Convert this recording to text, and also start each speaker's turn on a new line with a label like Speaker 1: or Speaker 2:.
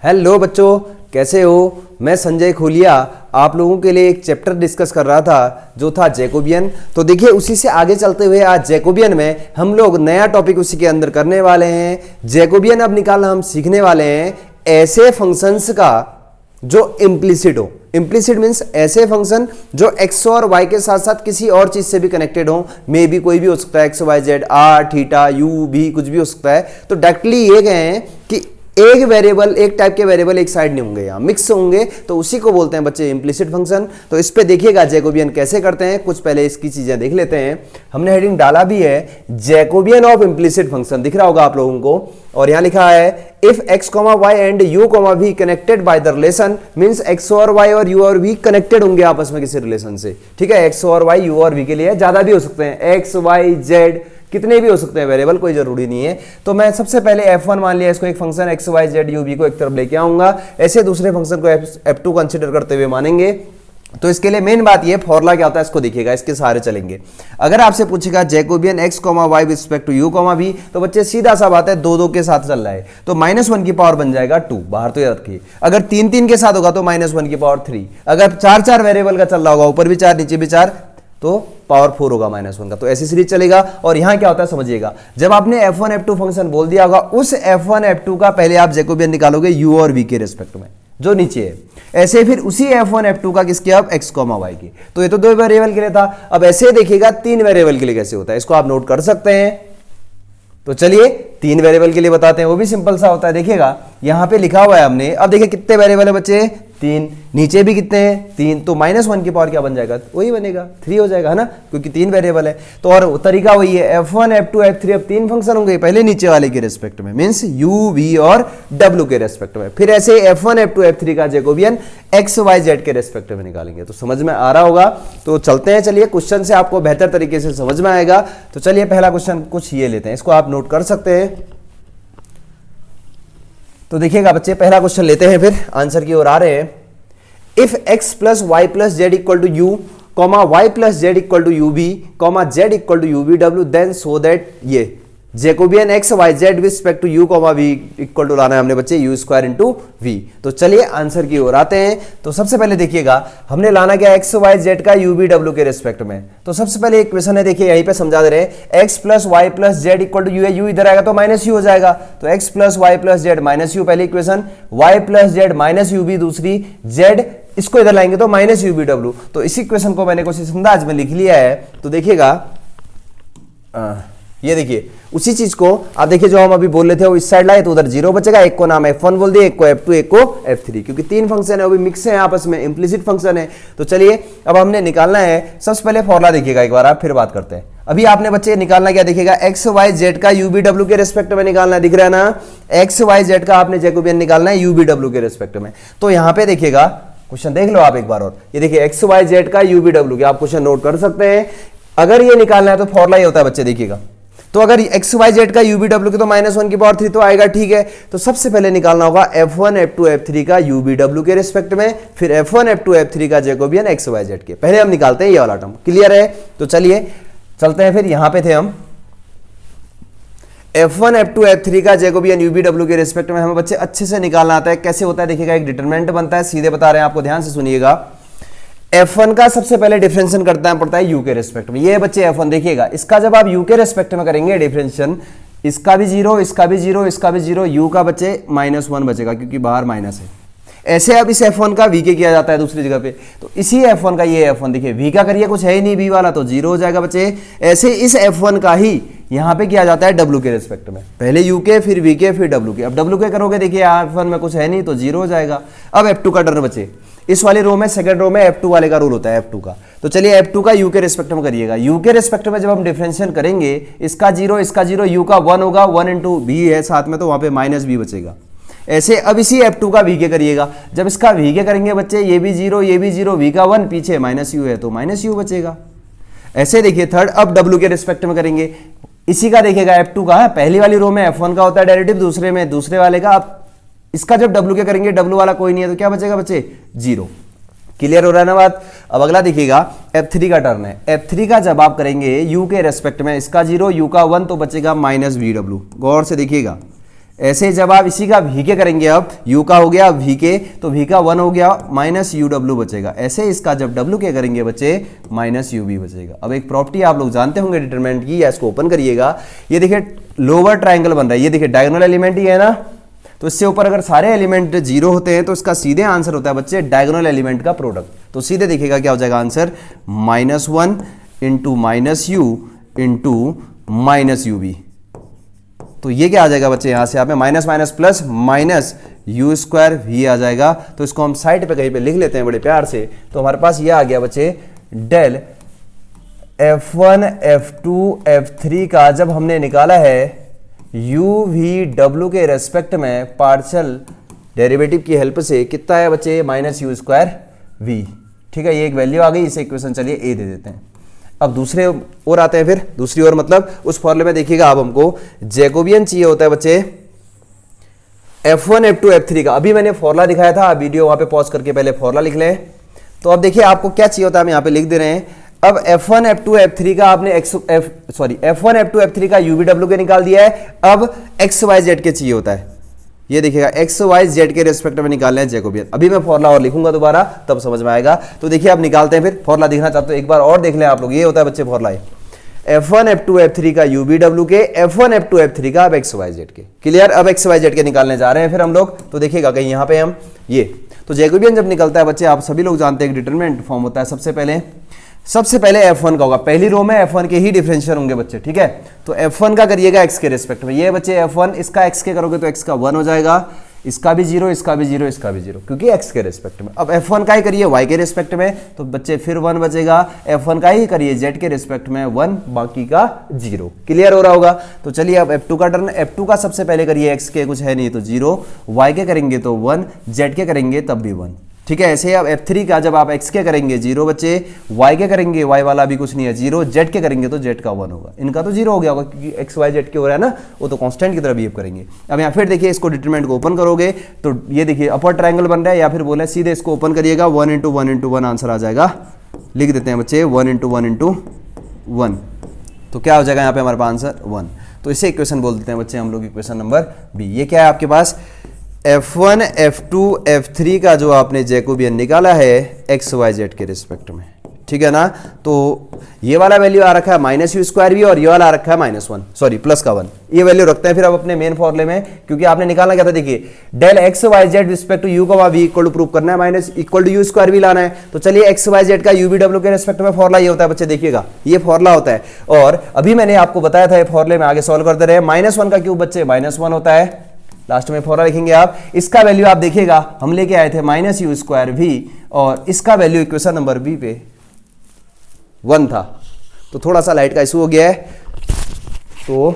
Speaker 1: Hello बच्चों, कैसे हो। मैं संजय खोलिया आप लोगों के लिए एक चैप्टर डिस्कस कर रहा था जो था जैकोबियन। तो देखिए उसी से आगे चलते हुए आज जैकोबियन में हम लोग नया टॉपिक उसी के अंदर करने वाले हैं। जैकोबियन अब निकालना हम सीखने वाले हैं ऐसे फंक्शंस का जो इम्प्लिसिट हो। इम्प्लिसिट मीन्स ऐसे फंक्शन जो एक्स और वाई के साथ साथ किसी और चीज से भी कनेक्टेड हो। मे भी कोई भी हो सकता है, X Y Z, R theta U भी कुछ भी हो सकता है। तो डायरेक्टली ये गए हैं कि एक वेरिएबल, एक टाइप के वेरिएबल एक साइड नहीं होंगे, यहाँ मिक्स होंगे, तो उसी को बोलते हैं बच्चे इम्प्लिसिट फंक्शन। तो इस पे देखिएगा जैकोबियन कैसे करते हैं। कुछ पहले इसकी चीजें देख लेते हैं। हमने हेडिंग डाला भी है जैकोबियन ऑफ इम्प्लिसिट फंक्शन, दिख रहा होगा आप लोगों को। और यहां लिखा है if X comma Y and U comma V connected by the relation, means X और वाई और यू और वी कनेक्टेड होंगे आपस में किसी रिलेशन से। ठीक है, एक्स और वाई, यू और वी के लिए ज्यादा भी हो सकते हैं, एक्स वाई जेड कितने भी हो सकते हैं वेरिएबल, कोई जरूरी नहीं है। तो मैं सबसे पहले f1 मान लिया, इसको एक function x y z u v को एक तरफ लेके आऊंगा। ऐसे दूसरे फंक्शन को f2 कंसीडर करते हुए मानेंगे। तो इसके लिए मेन बात ये फॉर्मूला क्या होता है इसको देखिएगा, इसके सहारे चलेंगे। अगर आपसे पूछेगा Jacobian x comma Y with respect to u comma v, तो बच्चे सीधा सा बात है दो दो के साथ चल रहा है तो -1 की पावर बन जाएगा 2, बाहर तो याद रखिए। अगर 3 के साथ होगा तो -1 की पावर 3। अगर 4 वेरिएबल का चल रहा होगा, ऊपर भी 4 नीचे भी 4, तो पावर 4 होगा -1 का। तो ऐसी सीरीज चलेगा। और यहां क्या होता है समझिएगा, जब आपने f1 f2 फंक्शन बोल दिया होगा, उस f1 f2 का पहले आप जैकोबियन निकालोगे u और v के रिस्पेक्ट में जो नीचे है। ऐसे फिर उसी f1 f2 का किसके, अब x कॉमा y की। तो ये तो 2 वेरिएबल के लिए था। अब ऐसे देखिएगा 3 वेरिएबल के लिए कैसे होता है, इसको आप नोट कर सकते हैं। तो चलिए 3 वेरिएबल के लिए बताते हैं, वो भी सिंपल सा होता है। देखिएगा यहां पे लिखा हुआ है हमने, अब देखिए कितने वेरिएबल है बच्चे, 3, नीचे भी कितने हैं 3, तो -1 की पावर क्या बन जाएगा, वही बनेगा 3 हो जाएगा, है ना, क्योंकि 3 वेरिएबल है। तो और तरीका वही है, f1 f2 f3, अब 3 फंक्शन होंगे पहले नीचे वाले के रिस्पेक्ट में, मींस u v और w के रिस्पेक्ट में। फिर ऐसे f1 f2 f3 का जैकोबियन x y z के रिस्पेक्ट में निकालेंगे। तो समझ में आ रहा होगा। तो चलते हैं, चलिए क्वेश्चन से आपको बेहतर तरीके से समझ में आएगा। तो चलिए पहला क्वेश्चन कुछ ये लेते हैं, इसको आप नोट कर सकते हैं। तो देखिएगा बच्चे पहला क्वेश्चन लेते हैं, फिर आंसर की ओर आ रहे हैं। If x plus Y plus Z equal to U comma Y plus Z equal to U V comma Z equal to U V W, then so that ये Jacobian X Y Z with respect to U comma V equal to लाना है हमने बच्चे you square into we. तो चलिए answer की ओर आते हैं। तो सबसे पहले देखिएगा हमने लाना क्या, एक्स वाई जेड का यू बी डब्ल्यू के रिस्पेक्ट में। तो सबसे पहले एक क्वेश्चन है, देखिए यहीं पे समझा दे रहे हैं, X plus Y plus Z equal to U है, यू इधर आएगा तो माइनस यू हो जाएगा। तो X plus Y plus Z minus U पहली equation, Y plus Z minus U V दूसरी, जेड इसको इधर लाएंगे तो माइनस यू बी डब्ल्यू। तो इसी क्वेश्चन को मैंने कुछ इस अंदाज में लिख लिया है। तो देखिएगा ये देखिए उसी चीज को आप देखिए जो हम अभी बोल रहे थे वो इस साइड लाए तो उधर 0 बचेगा। एक को नाम f1 बोल दिए, एक को f2, एक को f3, क्योंकि 3 फंक्शन है वो भी मिक्स है आपस में, इम्प्लिसिट फंक्शन है। तो चलिए अब हमने निकालना है। सबसे पहले फॉर्मूला देखिएगा एक बार, आप फिर बात करते हैं। अभी आपने बच्चे निकालना क्या, देखिएगा एक्स वाई जेड का यू बी डब्ल्यू के रिस्पेक्ट में निकालना है, दिख रहा है ना। एक्स वाई जेड का आपने जैकोबियन निकालना है यू बी डब्ल्यू के रिस्पेक्ट में। तो यहां पे देखिएगा क्वेश्चन देख लो आप एक बार और, ये देखिए एक्स वाई जेड का यू बी डब्ल्यू के आप क्वेश्चन नोट कर सकते हैं। अगर ये निकालना है तो फॉर्मूला ये होता है बच्चे, देखिएगा तो अगर एक्स वाई जेड का यू बी डब्ल्यू के तो -1 की पावर 3 तो आएगा, ठीक है। तो सबसे पहले निकालना होगा f1 f2 f3 का यू बी डब्ल्यू के रिस्पेक्ट में, फिर f1 f2 f3 का जैकोबियन एक्स वाई जेड के। पहले हम निकालते हैं ये वाला टर्म, क्लियर है। तो चलिए चलते हैं, फिर यहां पे थे हम, f1 f2 f3 का जैकोबियन यू बी डब्ल्यू के रिस्पेक्ट में हमें बच्चे अच्छे से निकालना आता है। कैसे होता है देखिएगा, एक डिटरमिनेंट बनता है, सीधे बता रहे हैं आपको, ध्यान से सुनिएगा। f1 का सबसे पहले डिफरेंशिएशन करता है पड़ता है u के रिस्पेक्ट में। ये बच्चे f1 देखिएगा, इसका जब आप u के रिस्पेक्ट में करेंगे डिफरेंशिएशन, इसका भी 0, इसका भी 0, इसका भी 0, u का बच्चे -1 बचेगा क्योंकि बाहर माइनस है। ऐसे अब इस f1 का v के किया जाता है दूसरी जगह पे। तो इसी f1 का ये f1 देखिए, v का करिए कुछ है ही नहीं, v वाला तो 0 हो जाएगा बच्चे। ऐसे इस f1 का ही यहां पे किया जाता है w के रिस्पेक्ट में, पहले u के फिर v के फिर w के। अब w के करोगे देखिए f1 में कुछ है नहीं तो 0 हो जाएगा। अब f2 का टर्न बचे, इस वाली रो में सेकंड रो में f2 वाले का रूल होता है f2 का। तो चलिए f2 का u के रिस्पेक्ट में करिएगा। u के रिस्पेक्ट में जब हम डिफरेंशिएशन करेंगे, इसका 0 इसका 0, u का 1 होगा, 1 इंटू v है साथ में तो वहां पे -b बचेगा। ऐसे अब इसी f2 का v के करिएगा, जब इसका v के करेंगे बच्चे ये भी 0 ये भी 0, v का 1 पीछे -u है तो -u बचेगा। ऐसे देखिए थर्ड अब w के रिस्पेक्ट में करेंगे, इसी का देखिएगा f2 का, पहली वाली रो में f1 का होता है डेरिवेटिव, दूसरे में दूसरे वाले का। अब इसका जब w के करेंगे, w वाला कोई नहीं है तो क्या बचेगा बच्चे 0। क्लियर हो रहा है ना बात। अब अगला देखिएगा f3 का टर्न है, f3 का जब आप करेंगे u के रेस्पेक्ट में, इसका 0 u का 1 तो बचेगा -vw। गौर से देखिएगा ऐसे जब आप इसी का वी के करेंगे, अब u का हो गया वी के, तो v का 1 हो गया माइनस यू डब्ल्यू बचेगा। ऐसे इसका जब w के करेंगे बच्चे माइनस यू बी बचेगा। अब एक प्रॉपर्टी आप लोग जानते होंगे डिटरमिनेंट की, या इसको ओपन करिएगा, ये देखिए लोअर ट्राइंगल बन रहा है, ये देखिए डायगोनल एलिमेंट ही है ना, तो इससे ऊपर अगर सारे एलिमेंट जीरो होते हैं तो इसका सीधे आंसर होता है बच्चे डायगोनल एलिमेंट का प्रोडक्ट। तो सीधे देखिएगा क्या हो जाएगा answer, -1 into minus U into minus U V. तो ये क्या आ जाएगा बच्चे, यहां से आप minus minus plus minus U square V आ जाएगा। तो इसको हम साइड पे कहीं पे लिख लेते हैं बड़े प्यार से। तो हमारे पास ये आ गया बच्चे डेल F1 F2 F3 का जब हमने निकाला है u v w के रेस्पेक्ट में पार्शियल डेरिवेटिव की हेल्प से, कितना है बच्चे माइनस यू स्क्वायर वी। ठीक है, ये एक वैल्यू आ गई, इसे इक्वेशन चलिए ए दे देते हैं। अब दूसरे और आते हैं, फिर दूसरी ओर मतलब उस फॉर्मूले में देखिएगा, अब हमको जैकोबियन चाहिए होता है बच्चे F1 F2 F3 का। अभी मैंने फॉर्मूला दिखाया था, आप वीडियो वहां पे पॉज करके पहले फॉर्मूला लिख लें। तो अब देखिए आपको क्या चाहिए होता है, हम यहाँ पे लिख दे रहे हैं। अब F1 F2 F3 का आपने F1 F2 F3 का UVW के निकाल दिया है। अब XYZ के चाहिए होता है, ये देखिएगा XYZ के रेस्पेक्ट में निकालना है जैकोबियन। अभी मैं फॉर्मूला और लिखूंगा दोबारा, तब समझ में आएगा। तो देखिए आप निकालते हैं, फिर फॉर्मूला दिखना चाहते हो एक बार और देख लें आप लोग। ये होता है बच्चे फॉर्मूला F1 F2 F3 का UVW के, F1 F2 F3 का अब XYZ के। क्लियर, अब XYZ के निकालने जा रहे हैं फिर हम लोग। तो देखिएगा कहीं यहाँ पे हम ये, तो जैकोबियन जब निकलता है बच्चे, आप सभी लोग जानते हैं डिटरमिनेंट फॉर्म होता है सबसे पहले F1 का होगा, पहली रो में F1 के ही डिफरेंशियल होंगे बच्चे। ठीक है, तो F1 का करिएगा x के रेस्पेक्ट में, ये बच्चे F1 इसका x के करोगे तो x का 1 हो जाएगा, इसका भी 0, इसका भी 0, इसका भी 0, क्योंकि x के रेस्पेक्ट में। अब F1 का ही करिए y के रेस्पेक्ट में, तो बच्चे फिर 1 बचेगा। F1 का ही करिए z के रेस्पेक्ट में 1, बाकी का 0। क्लियर हो रहा होगा। तो चलिए अब F2 का टर्न, F2 का सबसे पहले करिए, x के कुछ है नहीं तो 0, y के करेंगे तो 1, z के करेंगे तब भी 1। ठीक है, ऐसे अब F3 का जब आप x के करेंगे 0 बच्चे, y के करेंगे y वाला भी कुछ नहीं है 0, z के करेंगे तो z का 1 होगा। इनका तो 0 हो गया होगा क्योंकि x y z के हो रहा है ना, वो तो कांस्टेंट की तरह बिहेव करेंगे। अब यहाँ फिर देखिए इसको डिटरमिनेंट को ओपन करोगे तो ये देखिए अपर ट्रायंगल बन रहा है, या फिर बोले सीधे इसको ओपन करिएगा, 1 इंटू 1 इंटू 1 आंसर आ जाएगा। लिख देते हैं बच्चे 1 इंटू 1 इंटू 1, तो क्या हो जाएगा यहाँ पे हमारे पास आंसर 1। तो इसे इक्वेशन बोल देते हैं बच्चे हम लोग, इक्वेशन नंबर बी। ये क्या है आपके पास, F1 F2 F3 का जो आपने जैकोबियन निकाला है XYZ के रिस्पेक्ट में। ठीक है ना, तो ये वाला वैल्यू आ रखा है माइनस यू स्क्वायर भी, और ये वाला आ रखा है -1 प्लस का 1। ये वैल्यू रखते हैं फिर अब अपने मेन फॉर्मूले में, क्योंकि आपने निकालना क्या था, देखिए del XYZ respect to U का वी इक्वल टू प्रूव करना है, minus equal to U square भी लाना है। तो चलिए XYZ का UVW के रिस्पेक्ट में फॉर्मूला ये होता है बच्चे, देखिएगा ये फॉर्मूला होता है। और अभी मैंने आपको बताया था ये फॉर्मूले में आगे सॉल्व करते रहे, -1 का क्यूब बच्चे -1 होता है। लास्ट में फॉर्मूला लिखेंगे आप, इसका वैल्यू आप देखिएगा हम लेके आए थे माइनस यू स्क्वायर वी, और इसका वैल्यू इक्वेशन नंबर बी पे 1 था। तो थोड़ा सा लाइट का इशू हो गया है, तो